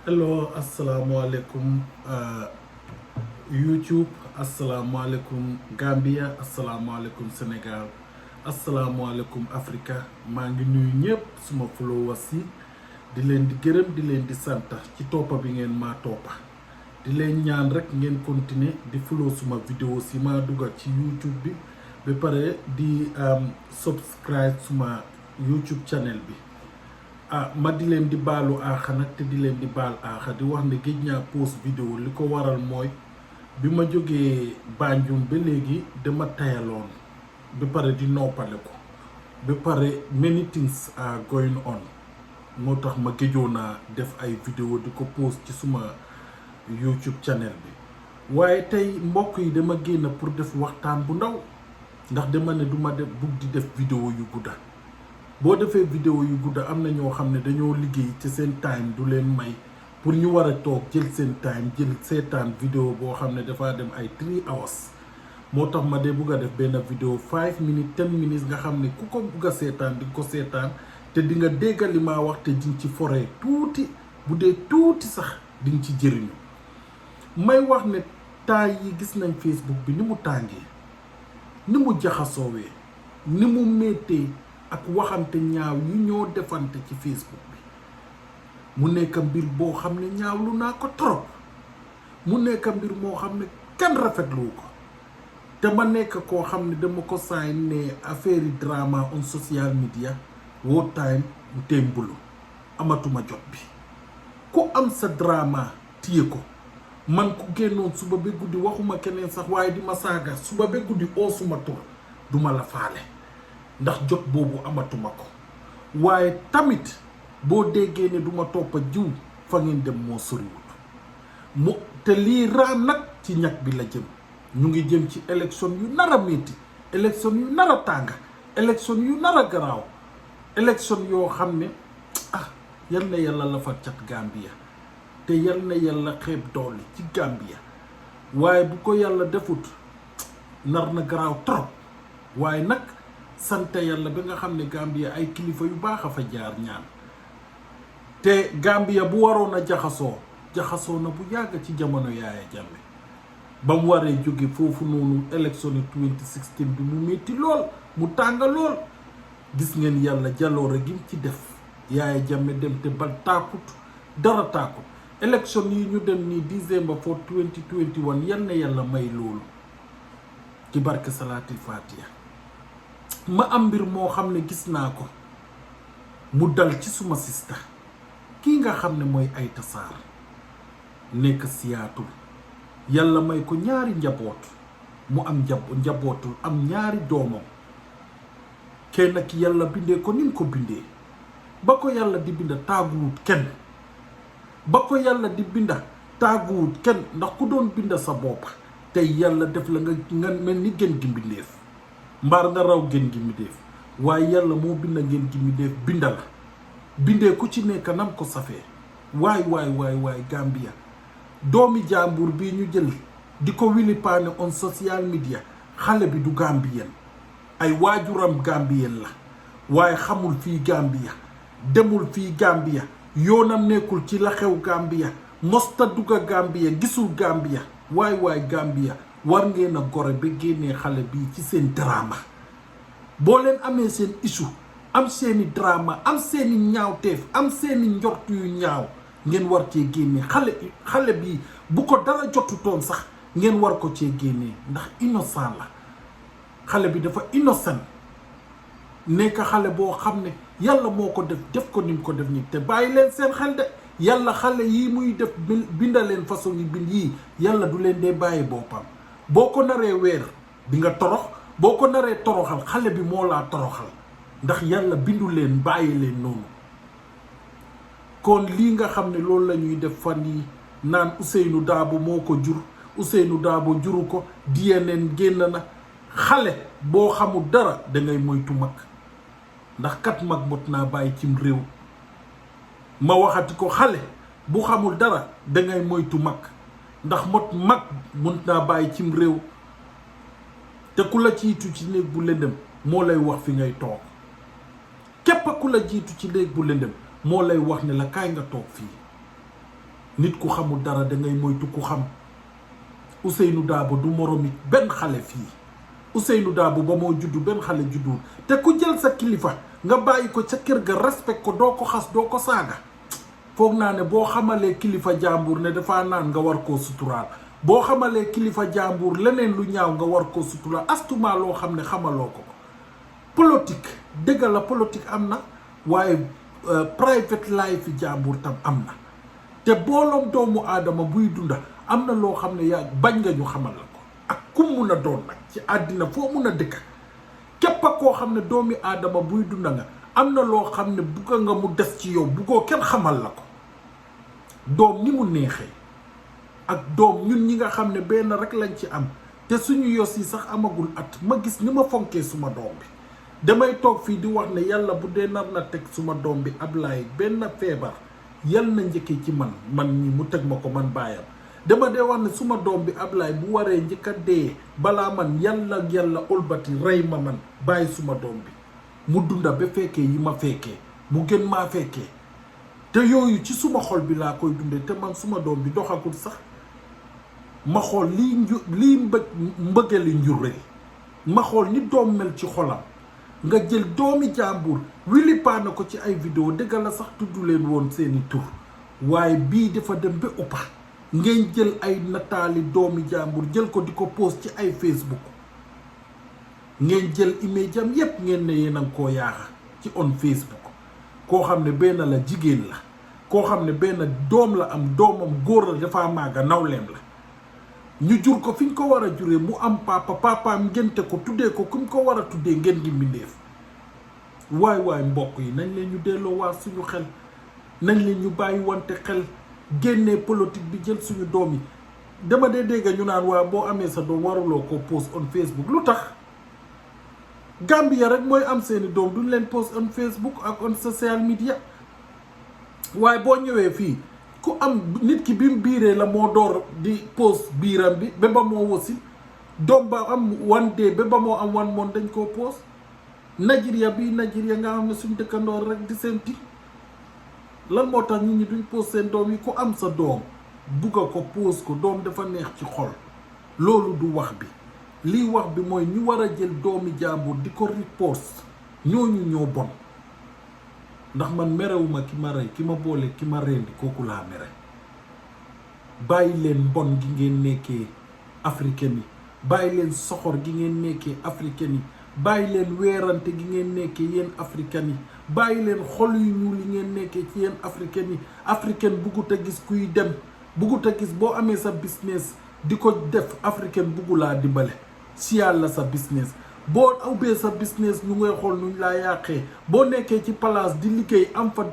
Hello, assalamualaikum YouTube, assalamualaikum Gambia, assalamualaikum Sénégal, assalamualaikum Africa. maa ngi nuyu ñëpp suma followers yi di leen di gërëm di leen di sant ci toppa bi ngeen maa toppa di leen ñaan rek ngeen continuer di follow suma vidéo si maa dugal ci YouTube bi ba pare di subscribe suma YouTube channel bi. ma di leen di baalu aaxa nag te di leen di baal aaxa di wax ne géej naa post vidéo li ko waral mooy bi ma jógee Banjul ba léegi dama tayaloon ba pare di noppale ko ba pare many things are going on moo tax ma géejoon naa def ay vidéo di ko post ci suma YouTube channel bi waaye tey mbokk yi dama génn pour def waxtaan bu ndaw ndax dama ne duma def bugg di def vidéo yu gudda boo defee vidéo yu gudda am na ñoo xam ne dañoo liggéey ci seen time du leen may pour ñu war a toog jël seen time jël seetaan vidéo boo xam ne dafaa dem ay 3 hours moo tax ma de bugg a def benn vidéo 5 minutes 10 minutes nga xam ne ku ko bugg a seetaan di ko seetaan te di nga dégg li ma wax te di nga ci foree tuuti bu dee tuuti sax di nga ci jëriñu may wax ne temps yi gis nañ Facebook bi ni mu tàngee ni mu jaxasoowee ni mu méttee ak waxante ñaaw yu ñoo defante ci Facebook bi mu nekk mbir boo xam ne ñaawlu naa ko trop mu nekk mbir moo xam ne kenn rafetlu ko te ma nekk koo xam ne dama ko saay ne affaire yi drama on social media woo time mu témbulu amatuma jot bi ku am sa drama téye ko man ku génnoon suba ba guddi waxuma keneen sax waaye di ma saaga suba ba guddi oo suma tur duma la faale ndax jot boobu amatuma ko waaye tamit boo déggee ne duma toppa jiw fa ngeen dem moo soriwut mu te lii raam nag ci ñag bi la jëm ñu ngi jëm ci élection yu nar a métti élection yu nar a tànga élection yu nar a garaaw élection yoo xam ne yal na yàlla la fa cat Gambia te yal na yàlla xeeb doole ci Gambia waaye bu ko yàlla defut nar na garaaw trop waaye nag sante yàlla ba nga xam ne Gambia ay kilifa yu baax a fa jaar ñaan te Gambia bu waroon a jaxasoo na bu yàgg ci jamono Yaaya Jammeh ba mu waree jóge foofu noonu élection 2016 bi mu metti lool mu tàng lool gis ngeen yàlla jaloore gi ci def Yaaya Jammeh dem te bal taakut dara taakut élection yi ñu dem nii December 4 2021 yal na yàlla may loolu ci barke Salaatil Fatiha ma am mbir moo xam ne gis naa ko mu dal ci suma sista kii nga xam ne mooy Aïta Sarr nekk Seattle yàlla may ko ñaari njaboot mu am njabootul am ñaari doomam kenn ki yàlla bindee ko ni mu ko bindee ba ko yàlla di binda taaguwut kenn ba ko yàlla di binda taaguwut kenn ndax ku doon binda sa bopp tey yàlla def la nga mel ni gën gi mbindeef mbaar nga raw gën gi mi def waaye yàlla moo binda ngeen gi mi def binda la bindee ku ci nekk nam ko safee waay Gambia doomi jàmbur bii ñu jël di ko wili paane on social media xale bi du Gambien ay waajuram Gambien la waaye xamul fii Gambia demul fii Gambia yoonam nekkul ci la xew Gambia mosta dugga Gambia gisul Gambia waay Gambia war ngeen a gore ba génnee xale bii ci seen drama boo leen amee seen issue am seeni drama am seeni ñaawteef am seeni njort yu ñaaw ngeen war cee génnee xale bii bu ko dara jotutoon sax ngeen war ko cee génnee ndax innocent la xale bi dafa innocent nekk xale boo xam ne yàlla moo ko def ko ni mu ko def nii te bàyyi leen seen xel de yàlla xale yii muy def bindaleen façon yi bind yii yàlla du leen dee bàyyi boppam boo ko naree weer di nga torox boo ko naree toroxal xale bi moo laa toroxal ndax yàlla bindu leen bàyyi leen noonu kon lii nga xam ne loolu la ñuy def fan yi naan Ousseynou Dabo moo ko jur Ousseynou Dabo juru ko DNN génn na xale boo xamul dara dangay moytu mag ndax kat mag mot naa bàyyi cim réew ma waxati ko xale bu xamul dara dangay moytu mag ndax mag mën naa bàyyi cim réew te ku la jiitu ci néeg bu lëndëm moo lay wax fi ngay toog képp ku la jiitu ci néeg bu lëndëm moo lay wax ne la kaay nga toog fii nit ku xamul dara da ngay moytu ku xam. Ousseynou Dabo du moromi benn xale fii Ousseynou Dabo ba moo juddu benn xale juddu te ku jël sa kilifa nga bàyyi ko ca kër ga respect ko doo ko xas doo ko saaga foog naa ne boo xamalee kilifa jàmbur ne dafa naan nga war koo suturaal boo xamalee kilifa jàmbur leneen lu ñaaw nga war koo suturaal astuma loo xam ne xamaloo ko politique dëgg la politique am na waaye private life yi jàmbur tam am na te booloom doomu aadama buy dunda am na loo xam ne yaa bañ nga ñu xamal la ko ak ku mun a doon nag ci àddina foo mun a dëkk képp a koo xam ne doomi aadama buy dunda nga am na loo xam ne bugga nga mu des ci yow buggoo kenn xamal la ko doom ni mu neexee ak doom ñun ñi nga xam ne benn rek lañ ci am te suñu yos yi sax amagul at ma gis ni ma fonkee suma doom bi damay toog fii di wax ne yàlla bu dee nar na teg suma doom bi Ablaye benn feebar yal na njëkkee ci man ñi mu teg ma ko man baayam dama dee wax ne suma doom bi Ablaye bu waree njëkk a dee balaa man yàlla olbati rey ma man bàyyi suma doom bi mu dunda ba fekkee yi ma fekkee mu gën maa fekkee te yooyu ci suma xol bi laa koy dundee te man suma doom bi doxagul sax ma xool lii mbëggeli njureel ma xool ni doom mel ci xolam nga jël doomi jàmbur wili paana ko ci ay vidéo dëgg la sax tudd leen woon seeni tur waaye bii dafa dem ba uppa ngeen jël ay nataali doomi jàmbur jël ko di ko post ci ay Facebook ngeen jël image am yépp ngeen ne yéen a ngi koo yaaxa ci on Facebook koo xam ne benn la jigéen la koo xam ne benn doom la am doomam góor la dafa màgga nawleem la ñu jur ko fi ñu ko war a juree mu am papaam ngénte ko tuddee ko ku ñu ko war a tuddee ngeen gi mbindeef waay mbokk yi nañ leen ñu delloo waa suñu xel nañ leen ñu bàyyi wante xel génnee politique bi jël suñu doom yi dama dee dégg ñu naan waa boo amee sa doom waruloo ko post on Facebook lu tax Gambia rek mooy am seeni doom duñ leen post on Facebook ak on social media waaye boo ñëwee fii ku am nit ki bi mu biiree la moo door di post biiram bi ba ba moo wasi doom ba am one day ba ba moo am one month dañ koo post Nigeria nga xam ne suñ dëkkandoor rek di seen ti lan moo tax nit ñi duñ post seen doom yi ku am sa doom bugga ko post ko doom dafa neex ci xol loolu du wax bi lii wax bi mooy ñu war a jël doomi jàmbur di ko repost ñooñu ñoo bon ndax man merewuma ki ma rey ki ma boole ki ma rendi kooku laa mere bàyyi leen mbon gi ngeen nekkee africain yi bàyyi leen soxor gi ngeen nekkee africain yi bàyyi leen weerante gi ngeen nekkee yéen africain yi bàyyi leen xol yu ñuul yi ngeen nekkee ci yéen africain yi africain buggut a gis kuy dem buggut a gis boo amee sa business di ko def africain buggu laa dimbale si yàlla sa business boo ubbee sa business ñu ngay xool nuñ laa yàqee boo nekkee ci place di liggéey am fa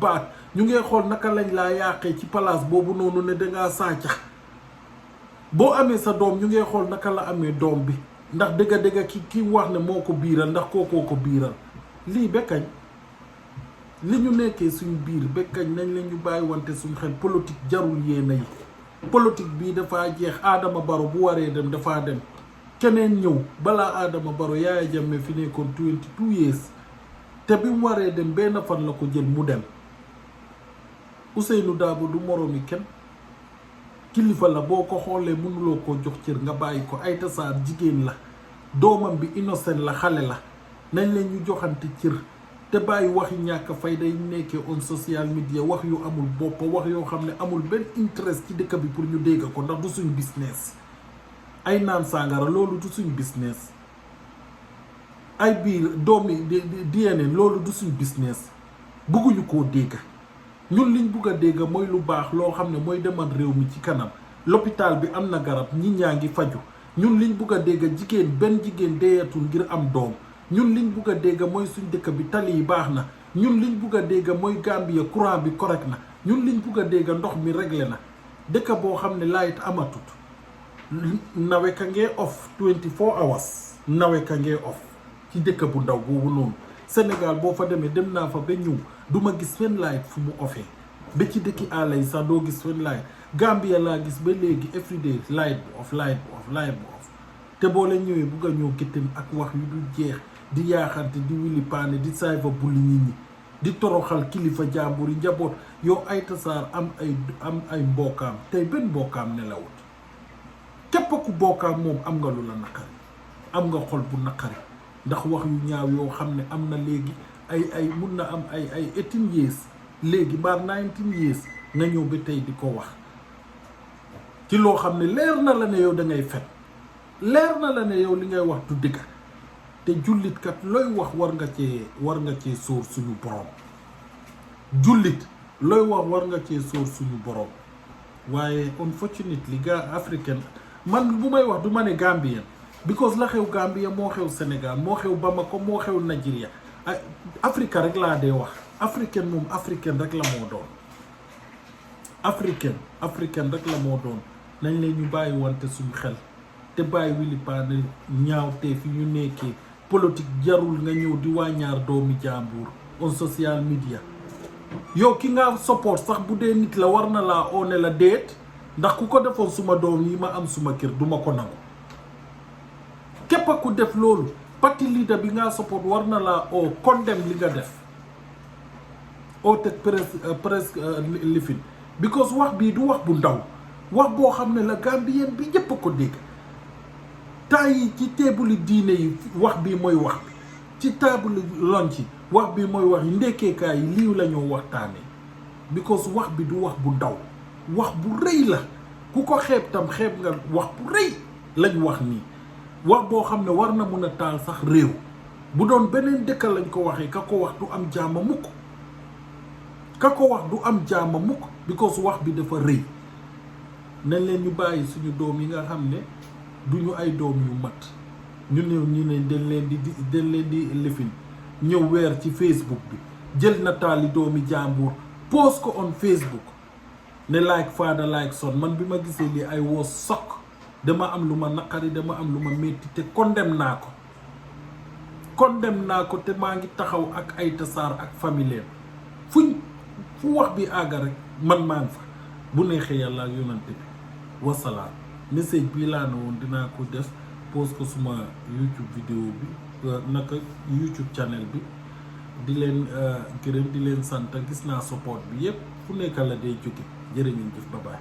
baat ñu ngay xool naka lañ laa yàqee ci place boobu noonu ne dangaa sàcca boo amee sa doom ñu ngay xool naka la amee doom bi ndax dëgga ki wax ne moo ko biiral ndax kookoo ko biiral lii bekkañ li ñu nekkee suñu biir bekkañ nañ leen ñu bàyyi wante suñu xel politique jarul yéena yi politique bii dafaa jeex Adama Barrow bu waree dem dafaa dem keneen ñëw balaa Adama Barrow Yaya Jammeh fi nekkoon 22 years te bi mu waree dem benn fan la ko jël mu dem Ousseynou Dabo du moroomi kenn kilifa la boo ko xoolee mënuloo koo jox cër nga bàyyi ko Aïta Sarr jigéen la doomam bi innocent la xale la nañ leen ñu joxante cër te bàyyi waxi ñàkk fayda yi nekkee on social media wax yu amul bopp wax yoo xam ne amul benn interest ci dëkk bi pour ñu dégg ko ndax du suñu business ay naan sàngara loolu du suñu business ay biir doomi DNA loolu du suñu business bugguñu koo dégg ñun liñ bugg a dégg mooy lu baax loo xam ne mooy demal réew mi ci kanam l'hôpital bi am na garab ñi ñaa ngi faju ñun liñ bugg a dégg jigéen benn jigéen deeyatul ngir am doom ñun liñ bugg a dégg mooy suñ dëkk bi tali yi baax na ñun liñ bugg a dégg mooy Gambia courant bi correct na ñun liñ bugg a dégg ndox mi réglé na dëkk boo xam ne light amatut nawe ka ngee off 24 hours nawe ka ngee off ci dëkk bu ndaw boobu noonu Sénégal boo fa demee dem naa fa ba ñëw du ma gis fenn light fu mu offee ba ci dëkki àll yi sax doo gis fenn light Gambia laa gis ba léegi everyday light bu off te boo leen ñëwee bugg a ñëw géttam ak wax yu du jeex di yaaxante di wili paane di saay fa bulli nit ñi di toroxal kilifa jàmbur yi njaboot yow Aïta Sarr am ay mbokkaam tey benn mbokkaam nelawut képp ku bokkaam moom am nga lu la naqari am nga xol bu naqari ndax wax yu ñaaw yoo xam ne am na léegi ay mun na am ay 18 years léegi baar 19 years nga ñëw ba tey di ko wax ci loo xam ne leer na la ne yow da ngay fen leer na la ne yow li ngay wax du dëgg te jullit kat looy wax war nga cee sóor suñu borom jullit looy wax war nga cee sóor suñu borom waaye unfortunately africain man bu may wax du ma ne Gambien because la xew Gambia moo xew Sénégal moo xew Bamako moo xew Nigeria Afrique rek laa dee wax africain moom africain rek la moo doon africain rek la moo doon nañ leen ñu bàyyi wante suñu xel te bàyyi wili paane ñaaw te fi ñu nekkee politique jarul nga ñëw di wàññaar doomi jàmbur on social media yow ki nga support sax bu dee nit la war na laa oone la déet ndax ku ko defoon suma doom yi ma am suma kër duma ko nangu képp ku def loolu parti leader bi nga support war na laa oo condemn li nga def oo teg presque lifin because wax bii du wax bu ndaw wax boo xam ne la Gambien bi ñëpp ko dégg temps yi ci teebuli diine yi wax bii mooy wax bi ci taabuli lonc yi wax bii mooy wax yi ndekkeekaay yi lii la ñoo waxtaanee because wax bi du wax bu ndaw wax bu rëy la ku ko xeeb tam xeeb nga wax bu rëy lañ wax nii wax boo xam ne war na mun a taal sax réew bu doon beneen dëkk lañ ko waxee ka ko wax du am jaama mukk ka ko wax du am jaama mukk because wax bi dafa rëy nañ leen ñu bàyyi suñu doom yi nga xam ne duñu ay doom yu mat ñu néew ñu ne dañ leen di lifin ñëw weer ci Facebook bi jël nataali doomi jàmbur post ko on Facebook ne like father like son man bi ma gisee lii ay woo sok dama am lu ma naqari dama am lu ma metti te condamné naa ko te maa ngi taxaw ak Aïta Sarr ak famille fu wax bi àgga rek man maa ngi fa bu neexee yàlla ak yonante bi wasalaam message bii laa ne woon dinaa ko def post ko suma YouTube vidéo bi naka YouTube channel bi di leen gërëm di leen sant gis naa support bi yépp fu nekk la day jóge jërë ngeen jëf ba baax